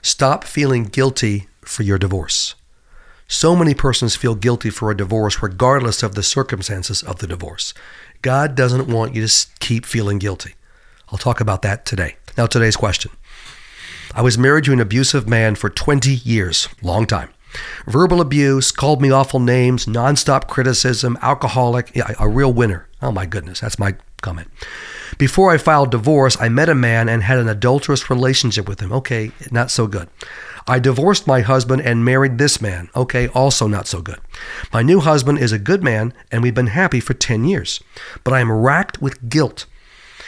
Stop feeling guilty for your divorce. So many persons feel guilty for a divorce regardless of the circumstances of the divorce. God doesn't want you to keep feeling guilty. I'll talk about that today. Now, today's question. I was married to an abusive man for 20 years, long time. Verbal abuse, called me awful names, nonstop criticism, alcoholic, a real winner. Oh my goodness, that's my comment. Before I filed divorce, I met a man and had an adulterous relationship with him. Okay, not so good. I divorced my husband and married this man. Okay, also not so good. My new husband is a good man, and we've been happy for 10 years. But I am racked with guilt.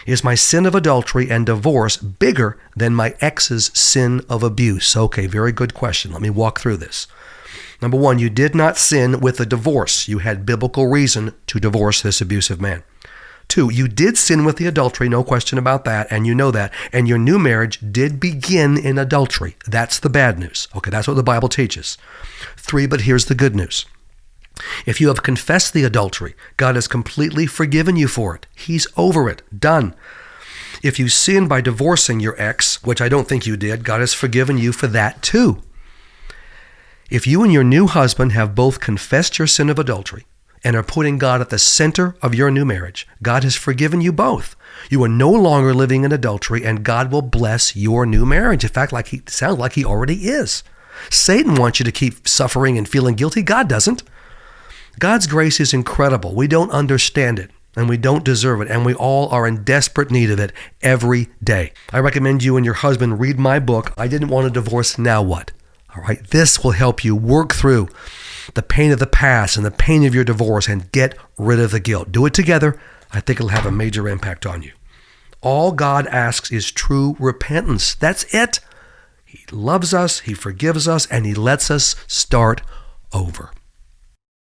Is my sin of adultery and divorce bigger than my ex's sin of abuse? Okay, very good question. Let me walk through this. Number one, you did not sin with a divorce. You had biblical reason to divorce this abusive man. Two, you did sin with the adultery, no question about that, and you know that. And your new marriage did begin in adultery. That's the bad news. Okay, that's what the Bible teaches. Three, but here's the good news. If you have confessed the adultery, God has completely forgiven you for it. He's over it. Done. If you sinned by divorcing your ex, which I don't think you did, God has forgiven you for that too. If you and your new husband have both confessed your sin of adultery and are putting God at the center of your new marriage, God has forgiven you both. You are no longer living in adultery, and God will bless your new marriage. In fact, it sounds like he already is. Satan wants you to keep suffering and feeling guilty. God doesn't. God's grace is incredible. We don't understand it, and we don't deserve it, and we all are in desperate need of it every day. I recommend you and your husband read my book, I Didn't Want a Divorce, Now What? All right, this will help you work through the pain of the past and the pain of your divorce and get rid of the guilt. Do it together. I think it'll have a major impact on you. All God asks is true repentance. That's it. He loves us, he forgives us, and he lets us start over.